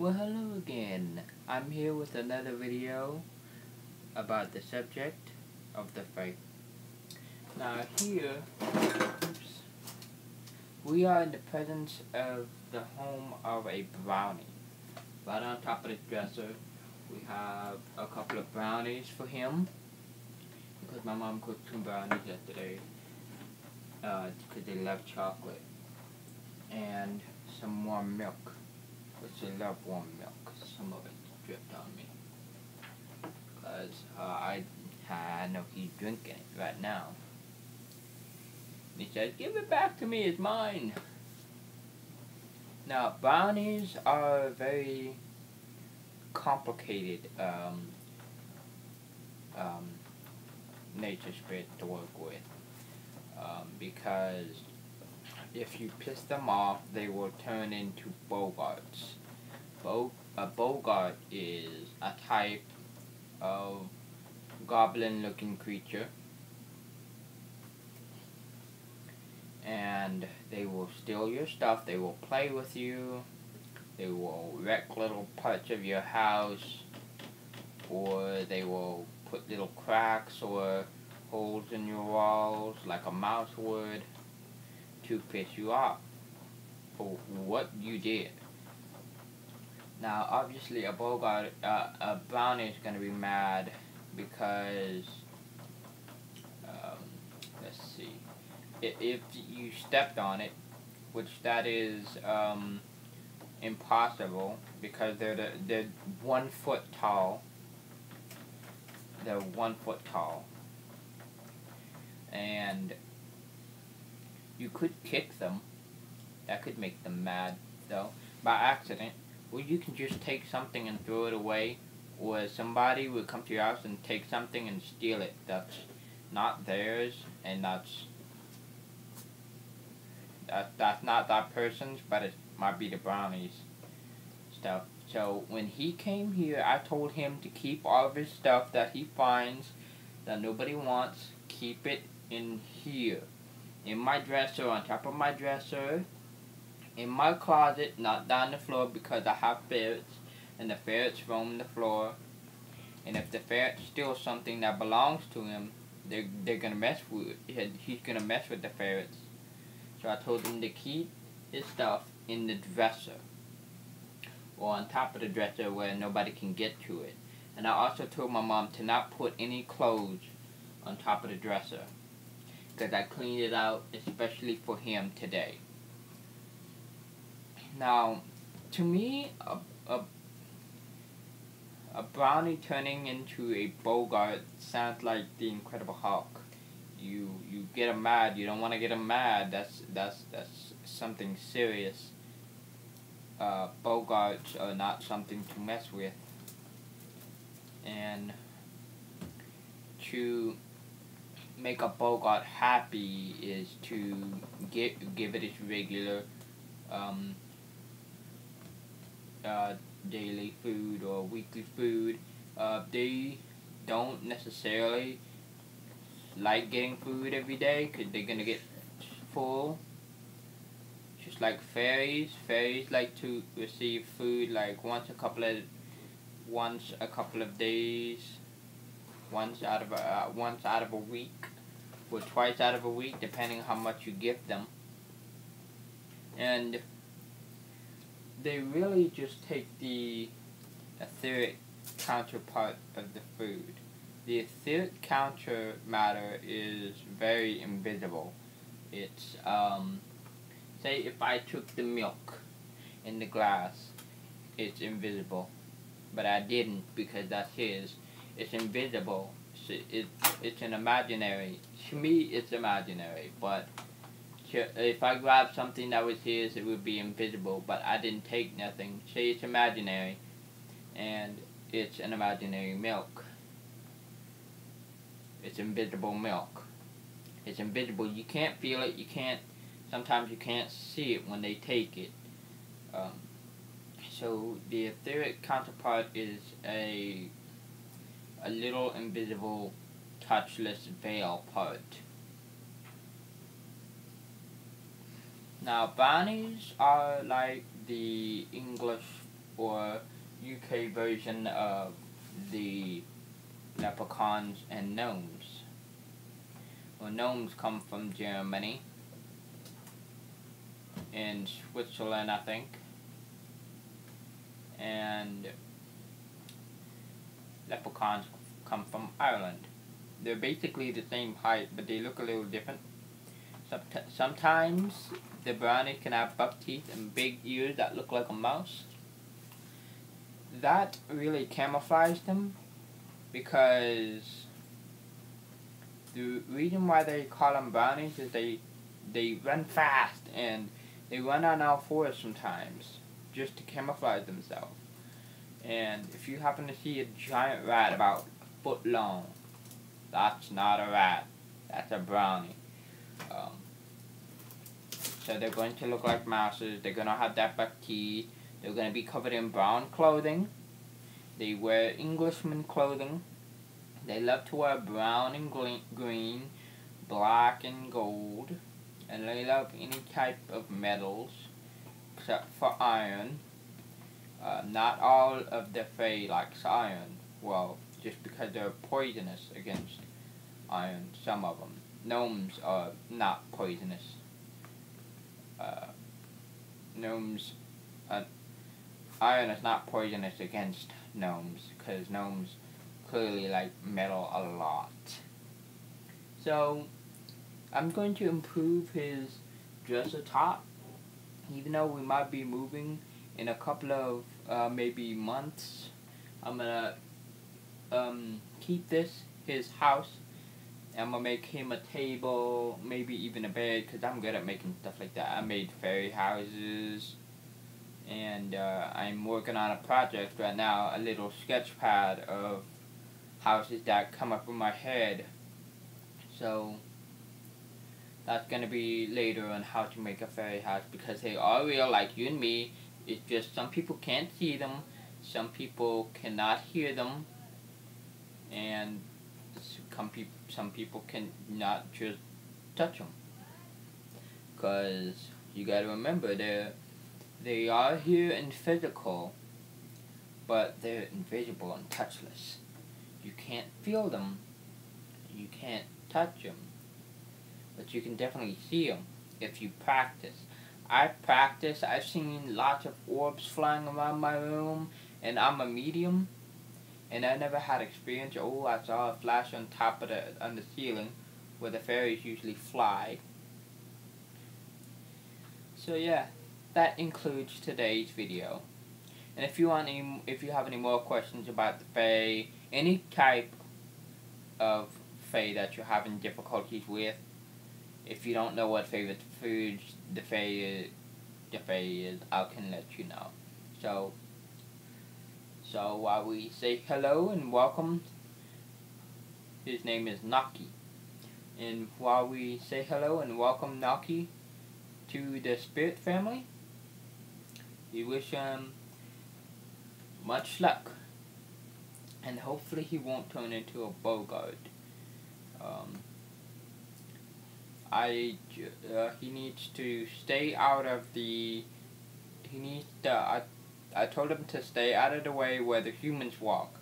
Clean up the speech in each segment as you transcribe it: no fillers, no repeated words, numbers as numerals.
Well, hello again. I'm here with another video about the subject of the faith. Now here, we are in the presence of the home of a brownie. Right on top of the dresser, we have a couple of brownies for him, because my mom cooked some brownies yesterday, because they love chocolate, and some warm milk, which they love warm milk. Some of it dripped on me, because I know he's drinking it right now. He says, "Give it back to me, it's mine." Now, brownies are very complicated nature spirit to work with, because if you piss them off, they will turn into bogarts. A bogart is a type of goblin-looking creature, and they will steal your stuff, they will play with you, they will wreck little parts of your house, or they will put little cracks or holes in your walls like a mouse would to piss you off for what you did. Now, obviously, a brownie is going to be mad because, let's see, if you stepped on it, which that is impossible because they're 1 foot tall. They're 1 foot tall, and you could kick them. That could make them mad, though, by accident. Or you can just take something and throw it away, or somebody would come to your house and take something and steal it. That's not theirs, and that's not that person's, but it might be the brownie's stuff. So when he came here, I told him to keep all of his stuff that he finds that nobody wants, keep it in here. In my dresser, on top of my dresser, in my closet, not down the floor, because I have ferrets, and the ferrets roam the floor. And if the ferret steals something that belongs to him, they're gonna mess with it. He's gonna mess with the ferrets. So I told him to keep his stuff in the dresser, or on top of the dresser where nobody can get to it. And I also told my mom to not put any clothes on top of the dresser, because I cleaned it out especially for him today. Now, to me, a brownie turning into a bogart sounds like the Incredible Hulk. You get him mad. You don't want to get him mad. That's something serious. Bogarts are not something to mess with. And to make a bogart happy is to give it its regular daily food or weekly food. They don't necessarily like getting food every day because they're gonna get full. Just like fairies like to receive food like once a couple of days, once out of a week, or twice out of a week, depending on how much you give them. And they really just take the etheric counterpart of the food. The etheric counter matter is very invisible. It's, say if I took the milk in the glass, it's invisible. But I didn't, because that's his. It's invisible. It's an imaginary. To me, it's imaginary, but if I grabbed something that was his, it would be invisible, but I didn't take nothing. Say it's imaginary, and it's an imaginary milk. It's invisible milk. It's invisible. You can't feel it. Sometimes you can't see it when they take it. So the etheric counterpart is a little invisible, touchless veil part. Now, brownies are like the English or UK version of the leprechauns and gnomes. Well, gnomes come from Germany and Switzerland, I think, and leprechauns come from Ireland. They're basically the same height, but they look a little different. Sometimes the brownie can have buck teeth and big ears that look like a mouse. That really camouflages them, because the reason why they call them brownies is they run fast and they run on all fours sometimes just to camouflage themselves. And if you happen to see a giant rat about a foot long, that's not a rat, that's a brownie. So they're going to look like mouses, they're going to have that buck teeth, they're going to be covered in brown clothing, they wear Englishman clothing, they love to wear brown and green, black and gold, and they love any type of metals except for iron. Not all of the Fae likes iron, well, just because they're poisonous against iron, some of them. Gnomes are not poisonous. Iron is not poisonous against gnomes, because gnomes clearly like metal a lot. So, I'm going to improve his dresser top, even though we might be moving in a couple of maybe months. I'm gonna keep this his house. I'm gonna make him a table, maybe even a bed, because I'm good at making stuff like that. I made fairy houses, and I'm working on a project right now, a little sketch pad of houses that come up in my head. So that's gonna be later on how to make a fairy house, because they are real, like you and me. It's just some people can't see them, some people cannot hear them, and some people can not just touch them. Because you gotta remember, they are here in physical, but they're invisible and touchless. You can't feel them, you can't touch them, but you can definitely see them if you practice. I've seen lots of orbs flying around my room, and I'm a medium, and I never had experience. Oh, I saw a flash on the ceiling, where the fairies usually fly. So yeah, that includes today's video. And if you have any more questions about the Fae, any type of Fae that you're having difficulties with, if you don't know what favorite foods the Fae is, I can let you know. So while we say hello and welcome, his name is Knocky. And while we say hello and welcome Knocky to the spirit family, we wish him much luck. And hopefully he won't turn into a Bogart. He needs to stay out of the... I told him to stay out of the way where the humans walk.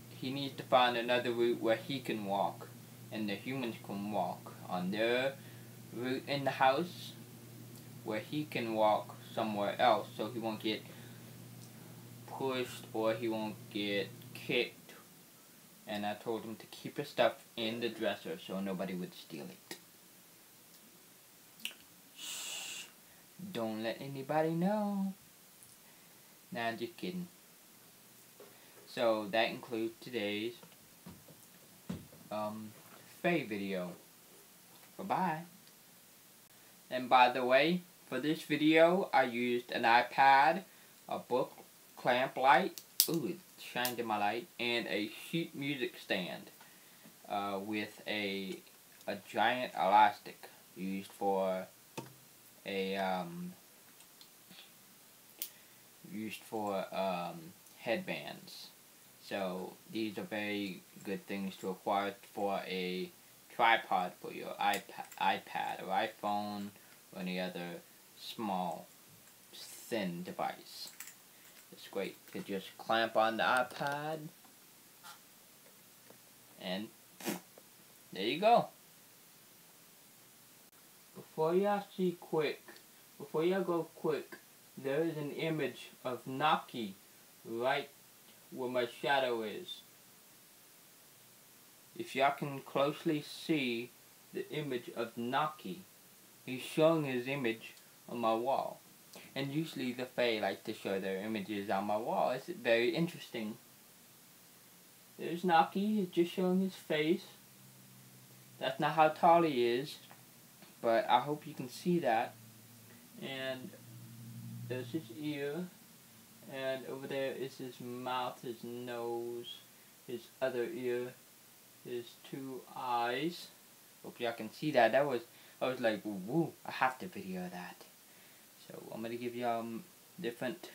He needs to find another route where he can walk, and the humans can walk on their route in the house, where he can walk somewhere else, so he won't get pushed or he won't get kicked. And I told him to keep his stuff in the dresser so nobody would steal it. Shh. Don't let anybody know. Nah, I'm just kidding. So that includes today's Fae video. Bye-bye. And by the way, for this video, I used an iPad, a book clamp light, ooh, it shined in my light, and a sheet music stand with a giant elastic used for headbands. So these are very good things to acquire for a tripod for your iPad or iPhone or any other small, thin device. It's great. You could just clamp on the iPad, and there you go. Before y'all go quick, there is an image of Knocky right where my shadow is. If y'all can closely see the image of Knocky, he's showing his image on my wall. And usually the Fae like to show their images on my wall. It's very interesting. There's Knocky, he's just showing his face. That's not how tall he is, but I hope you can see that. And there's his ear, and over there is his mouth, his nose, his other ear, his two eyes. Hope y'all can see that. I was like, woo, I have to video that. So I'm gonna give y'all different.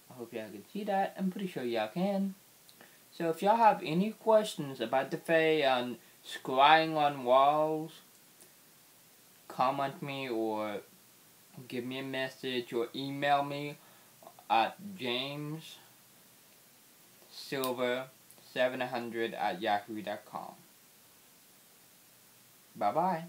I hope y'all can see that. I'm pretty sure y'all can. So if y'all have any questions about the Fae on scrying on walls, comment me or give me a message or email me at jamessilver700@yahoo.com. Bye bye.